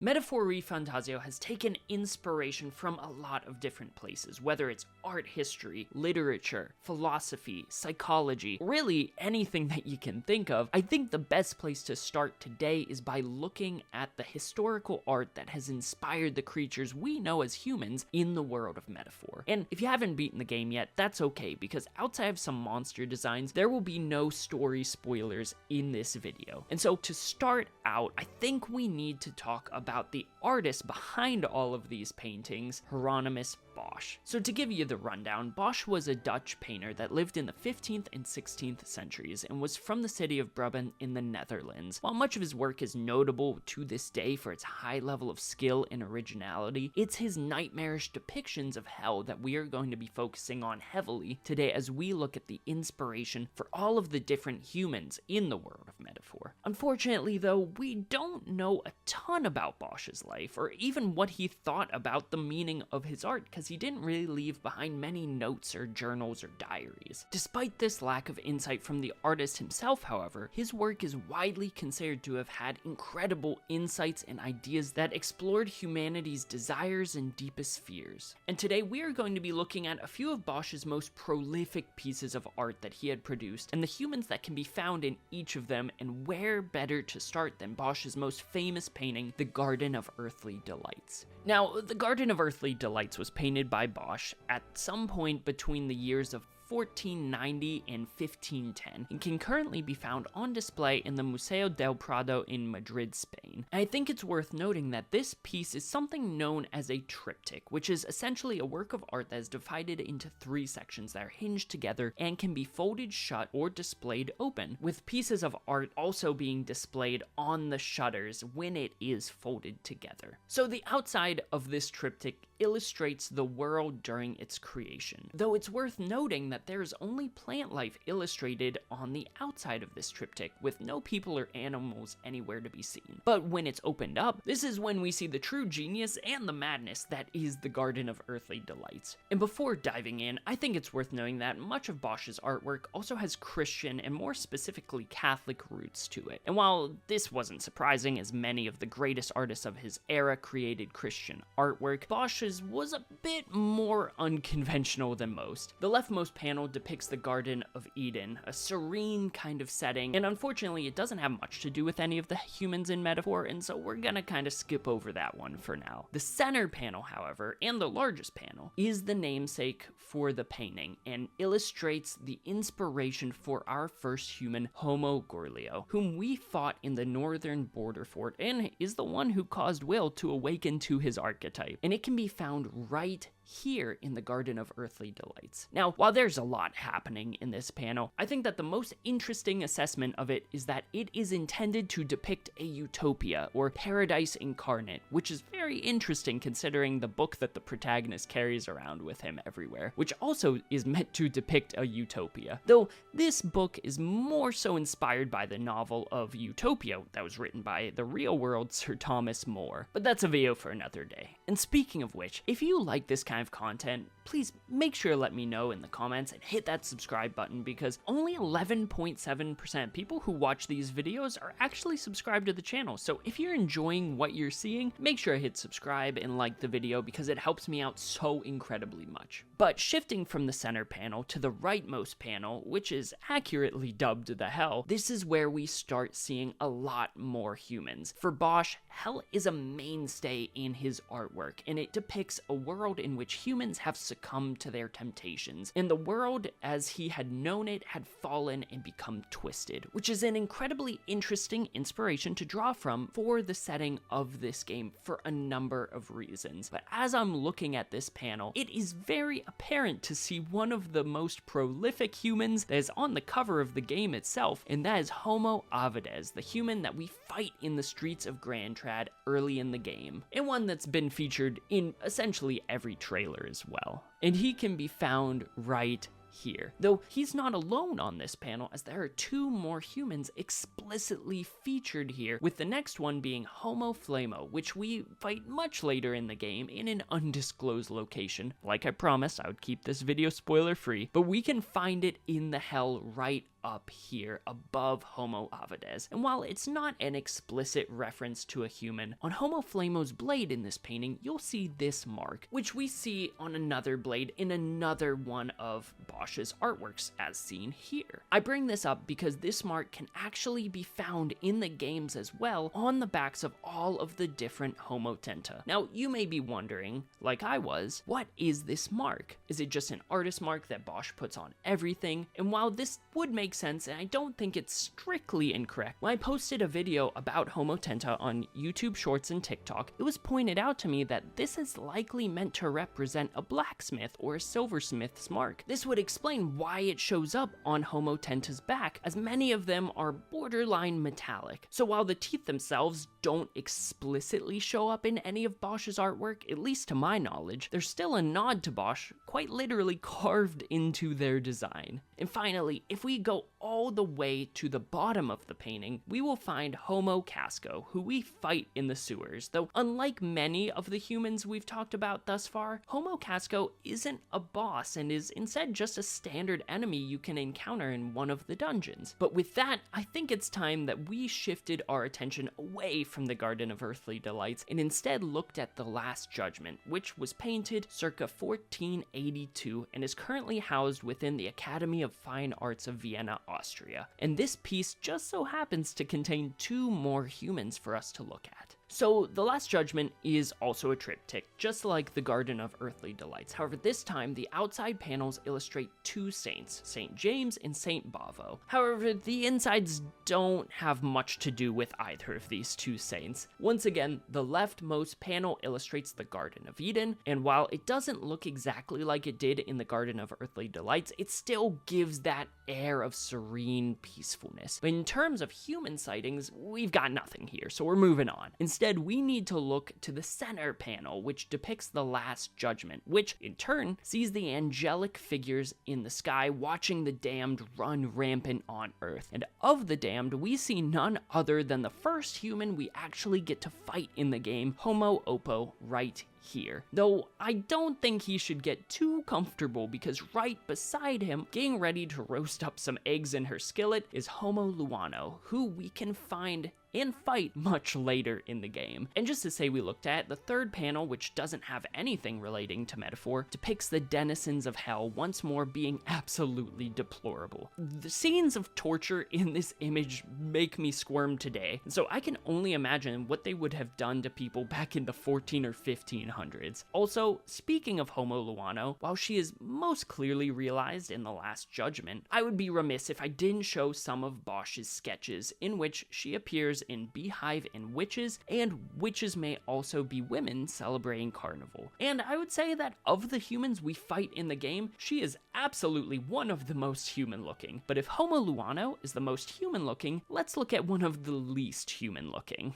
Metaphor ReFantazio has taken inspiration from a lot of different places, whether it's art history, literature, philosophy, psychology, really anything that you can think of. I think the best place to start today is by looking at the historical art that has inspired the creatures we know as humans in the world of Metaphor. And if you haven't beaten the game yet, that's okay, because outside of some monster designs, there will be no story spoilers in this video. And so to start out, I think we need to talk about the artist behind all of these paintings, Hieronymus Bosch. So to give you the rundown, Bosch was a Dutch painter that lived in the 15th and 16th centuries and was from the city of Brabant in the Netherlands. While much of his work is notable to this day for its high level of skill and originality, it's his nightmarish depictions of hell that we are going to be focusing on heavily today as we look at the inspiration for all of the different humans in the world of Metaphor. Unfortunately though, we don't know a ton about Bosch's life, or even what he thought about the meaning of his art, because he didn't really leave behind many notes or journals or diaries. Despite this lack of insight from the artist himself, however, his work is widely considered to have had incredible insights and ideas that explored humanity's desires and deepest fears. And today we are going to be looking at a few of Bosch's most prolific pieces of art that he had produced, and the humans that can be found in each of them, and where better to start than Bosch's most famous painting, The Garden of Earthly Delights. Now, The Garden of Earthly Delights was painted by Bosch at some point between the years of 1490 and 1510, and can currently be found on display in the Museo del Prado in Madrid, Spain. And I think it's worth noting that this piece is something known as a triptych, which is essentially a work of art that is divided into three sections that are hinged together and can be folded shut or displayed open, with pieces of art also being displayed on the shutters when it is folded together. So the outside of this triptych illustrates the world during its creation, though it's worth noting that there is only plant life illustrated on the outside of this triptych, with no people or animals anywhere to be seen. But when it's opened up, this is when we see the true genius and the madness that is the Garden of Earthly Delights. And before diving in, I think it's worth noting that much of Bosch's artwork also has Christian and more specifically Catholic roots to it. And while this wasn't surprising, as many of the greatest artists of his era created Christian artwork, Bosch's was a bit more unconventional than most. The leftmost panel depicts the Garden of Eden, a serene kind of setting, and unfortunately it doesn't have much to do with any of the humans in Metaphor, and so we're gonna kind of skip over that one for now. The center panel, however, and the largest panel, is the namesake for the painting, and illustrates the inspiration for our first human, Homo Gorlio, whom we fought in the northern border fort, and is the one who caused Will to awaken to his archetype, and it can be found right here in the Garden of Earthly Delights. Now, while there's a lot happening in this panel, I think that the most interesting assessment of it is that it is intended to depict a utopia, or paradise incarnate, which is very interesting considering the book that the protagonist carries around with him everywhere, which also is meant to depict a utopia. Though this book is more so inspired by the novel of Utopia that was written by the real-world Sir Thomas More, but that's a video for another day. And speaking of which, if you like this kind of content, please make sure to let me know in the comments and hit that subscribe button, because only 11.7% people who watch these videos are actually subscribed to the channel. So if you're enjoying what you're seeing, make sure to hit subscribe and like the video, because it helps me out so incredibly much. But shifting from the center panel to the rightmost panel, which is accurately dubbed the Hell, this is where we start seeing a lot more humans. For Bosch, Hell is a mainstay in his artwork, and it depicts a world in which humans have succumbed to their temptations, and the world as he had known it had fallen and become twisted, which is an incredibly interesting inspiration to draw from for the setting of this game for a number of reasons. But as I'm looking at this panel, it is very apparent to see one of the most prolific humans that is on the cover of the game itself, and that is Homo Avides, the human that we fight in the streets of Grand Trad early in the game, and one that's been featured in essentially every trailer as well. And he can be found right here, though he's not alone on this panel, as there are two more humans explicitly featured here, with the next one being Homo Flamo, which we fight much later in the game in an undisclosed location. Like I promised, I would keep this video spoiler free, but we can find it in the Hell right up here above Homo avades. And while it's not an explicit reference to a human, on Homo Flamo's blade in this painting, you'll see this mark, which we see on another blade in another one of Bosch's artworks, as seen here. I bring this up because this mark can actually be found in the games as well on the backs of all of the different Homotenta. Now, you may be wondering, like I was, what is this mark? Is it just an artist mark that Bosch puts on everything? And while this would make sense, and I don't think it's strictly incorrect, when I posted a video about Homotenta on YouTube Shorts and TikTok, it was pointed out to me that this is likely meant to represent a blacksmith or a silversmith's mark. This would explain why it shows up on Homotenta's back, as many of them are borderline metallic. So while the teeth themselves don't explicitly show up in any of Bosch's artwork, at least to my knowledge, there's still a nod to Bosch quite literally carved into their design. And finally, if we go all the way to the bottom of the painting, we will find Homo Casco, who we fight in the sewers, though unlike many of the humans we've talked about thus far, Homo Casco isn't a boss and is instead just a standard enemy you can encounter in one of the dungeons. But with that, I think it's time that we shifted our attention away from the Garden of Earthly Delights and instead looked at The Last Judgment, which was painted circa 1482 and is currently housed within the Academy of Fine Arts of Vienna, Austria. And this piece just so happens to contain two more humans for us to look at. So, The Last Judgment is also a triptych, just like the Garden of Earthly Delights. However, this time, the outside panels illustrate two saints, St. James and St. Bavo. However, the insides don't have much to do with either of these two saints. Once again, the leftmost panel illustrates the Garden of Eden, and while it doesn't look exactly like it did in the Garden of Earthly Delights, it still gives that air of serene peacefulness. But in terms of human sightings, we've got nothing here, so we're moving on. Instead, we need to look to the center panel, which depicts the Last Judgment, which in turn sees the angelic figures in the sky watching the damned run rampant on Earth. And of the damned, we see none other than the first human we actually get to fight in the game, Homo Oppo, right here. Though I don't think he should get too comfortable, because right beside him, getting ready to roast up some eggs in her skillet, is Homo Luano, who we can find and fight much later in the game. And just to say we looked at, the third panel, which doesn't have anything relating to metaphor, depicts the denizens of hell once more being absolutely deplorable. The scenes of torture in this image make me squirm today, and so I can only imagine what they would have done to people back in the 14 or 1500s. Also, speaking of Homo Luano, while she is most clearly realized in The Last Judgment, I would be remiss if I didn't show some of Bosch's sketches in which she appears in Beehive and Witches, and witches may also be women celebrating carnival. And I would say that of the humans we fight in the game, she is absolutely one of the most human looking. But if Homo Luano is the most human looking, let's look at one of the least human looking.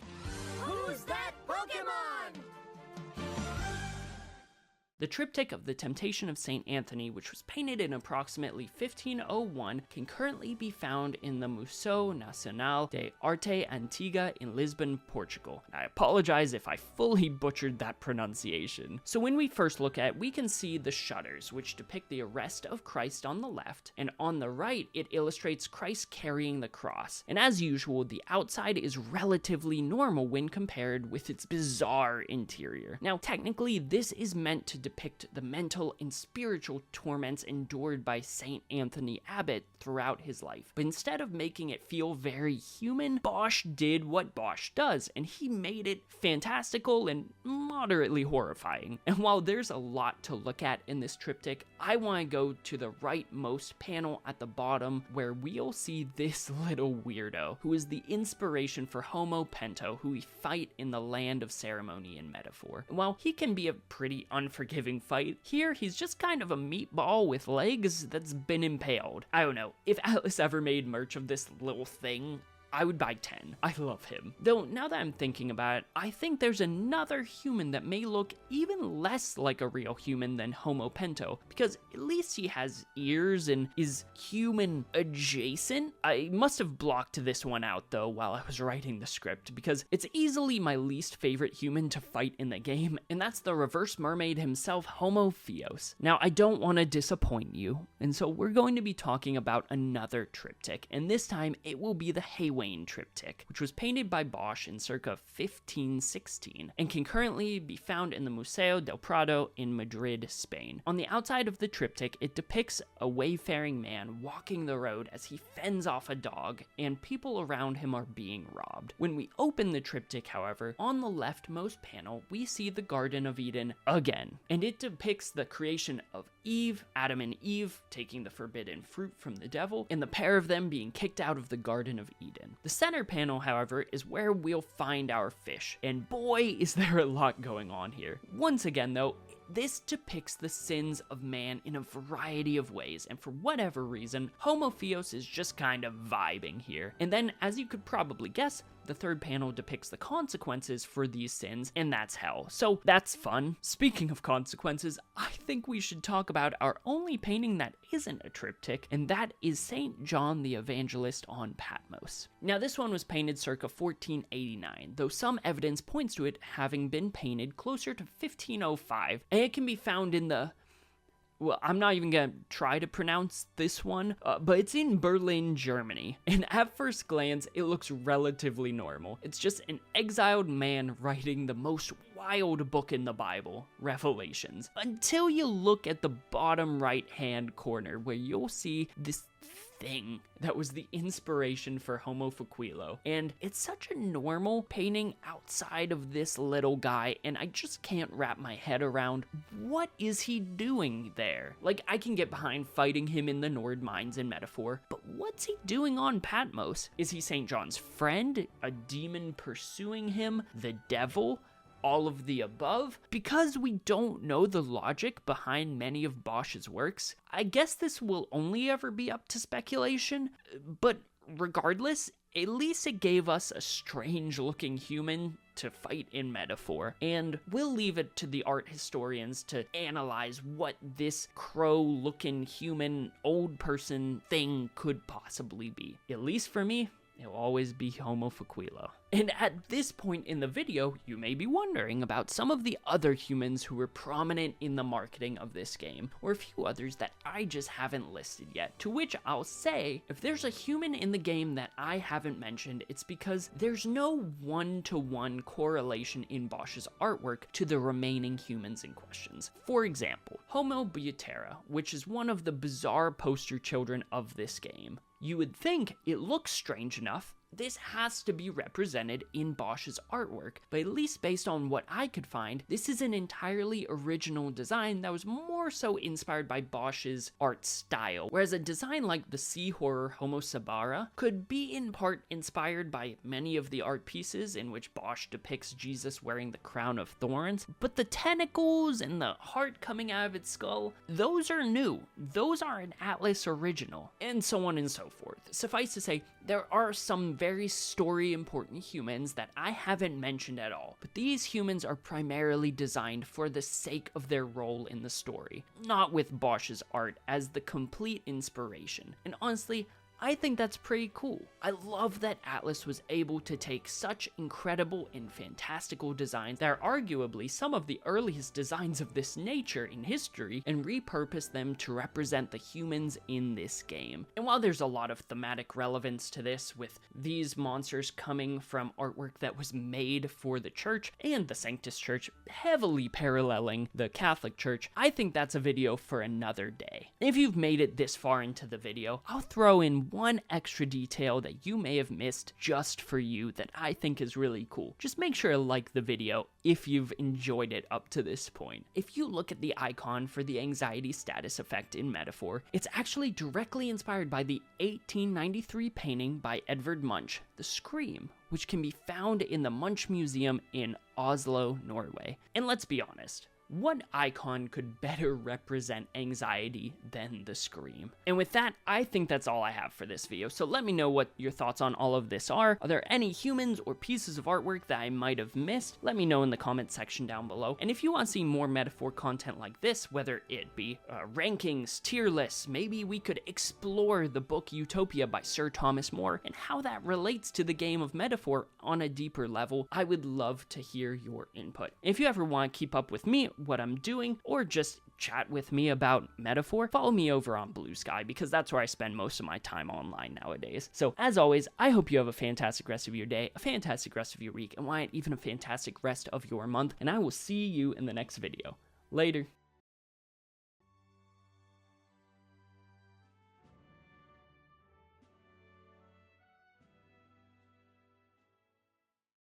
Who's that Pokemon? The triptych of the Temptation of St. Anthony, which was painted in approximately 1501, can currently be found in the Museu Nacional de Arte Antiga in Lisbon, Portugal. I apologize if I fully butchered that pronunciation. So when we first look at it, we can see the shutters, which depict the arrest of Christ on the left, and on the right, it illustrates Christ carrying the cross. And as usual, the outside is relatively normal when compared with its bizarre interior. Now, technically, this is meant to depict the mental and spiritual torments endured by St. Anthony Abbot throughout his life. But instead of making it feel very human, Bosch did what Bosch does, and he made it fantastical and moderately horrifying. And while there's a lot to look at in this triptych, I want to go to the rightmost panel at the bottom, where we'll see this little weirdo, who is the inspiration for Homo Pento, who we fight in the land of ceremony and metaphor. And while he can be a pretty unforgiving fight, here he's just kind of a meatball with legs that's been impaled. I don't know, if Atlus ever made merch of this little thing, I would buy 10. I love him. Though, now that I'm thinking about it, I think there's another human that may look even less like a real human than Homo Pento, because at least he has ears and is human adjacent. I must have blocked this one out though while I was writing the script, because it's easily my least favorite human to fight in the game, and that's the reverse mermaid himself, Homo Theos. Now, I don't want to disappoint you, and so we're going to be talking about another triptych, and this time it will be the Haywain Triptych, which was painted by Bosch in circa 1516, and can currently be found in the Museo del Prado in Madrid, Spain. On the outside of the triptych, it depicts a wayfaring man walking the road as he fends off a dog, and people around him are being robbed. When we open the triptych, however, on the leftmost panel, we see the Garden of Eden again, and it depicts the creation of Eve, Adam and Eve taking the forbidden fruit from the devil, and the pair of them being kicked out of the Garden of Eden. The center panel, however, is where we'll find our fish, and boy, is there a lot going on here. Once again, though, this depicts the sins of man in a variety of ways, and for whatever reason, Homo Theos is just kind of vibing here. And then, as you could probably guess, the third panel depicts the consequences for these sins, and that's hell. So that's fun. Speaking of consequences, I think we should talk about our only painting that isn't a triptych, and that is St. John the Evangelist on Patmos. Now, this one was painted circa 1489, though some evidence points to it having been painted closer to 1505, and it can be found in the... Well, I'm not even gonna try to pronounce this one, but it's in Berlin, Germany. And at first glance, it looks relatively normal. It's just an exiled man writing the most wild book in the Bible, Revelations. Until you look at the bottom right-hand corner, where you'll see this thing that was the inspiration for Homo Fuquilo. And it's such a normal painting outside of this little guy, and I just can't wrap my head around what is he doing there. Like, I can get behind fighting him in the Nord mines in metaphor, but what's he doing on Patmos? Is he St. John's friend? A demon pursuing him? The devil? All of the above? Because we don't know the logic behind many of Bosch's works, I guess this will only ever be up to speculation, but regardless, at least it gave us a strange-looking human to fight in metaphor, and we'll leave it to the art historians to analyze what this crow-looking human old person thing could possibly be. At least for me, it'll always be Homo Fuquilo. And at this point in the video, you may be wondering about some of the other humans who were prominent in the marketing of this game, or a few others that I just haven't listed yet. To which I'll say, if there's a human in the game that I haven't mentioned, it's because there's no one-to-one correlation in Bosch's artwork to the remaining humans in questions. For example, Homo Butera, which is one of the bizarre poster children of this game. You would think it looks strange enough. This has to be represented in Bosch's artwork, but at least based on what I could find, this is an entirely original design that was more so inspired by Bosch's art style, whereas a design like the sea horror Homo Sabara could be in part inspired by many of the art pieces in which Bosch depicts Jesus wearing the crown of thorns, but the tentacles and the heart coming out of its skull, those are new. Those are an Atlus original, and so on and so forth. Suffice to say, there are some very story-important humans that I haven't mentioned at all, but these humans are primarily designed for the sake of their role in the story, not with Bosch's art as the complete inspiration. And honestly, I think that's pretty cool. I love that Atlus was able to take such incredible and fantastical designs that are arguably some of the earliest designs of this nature in history and repurpose them to represent the humans in this game. And while there's a lot of thematic relevance to this, with these monsters coming from artwork that was made for the church and the Sanctus Church heavily paralleling the Catholic Church, I think that's a video for another day. If you've made it this far into the video, I'll throw in one extra detail that you may have missed just for you that I think is really cool. Just make sure to like the video if you've enjoyed it up to this point. If you look at the icon for the anxiety status effect in Metaphor, it's actually directly inspired by the 1893 painting by Edvard Munch, The Scream, which can be found in the Munch Museum in Oslo, Norway. And let's be honest, what icon could better represent anxiety than the Scream? And with that, I think that's all I have for this video, so let me know what your thoughts on all of this are. Are there any humans or pieces of artwork that I might have missed? Let me know in the comment section down below. And if you want to see more metaphor content like this, whether it be rankings, tier lists, maybe we could explore the book Utopia by Sir Thomas More and how that relates to the game of metaphor on a deeper level, I would love to hear your input. If you ever want to keep up with me, what I'm doing, or just chat with me about metaphor, follow me over on Blue Sky, because that's where I spend most of my time online nowadays. So as always, I hope you have a fantastic rest of your day, a fantastic rest of your week, and why not even a fantastic rest of your month, and I will see you in the next video. Later.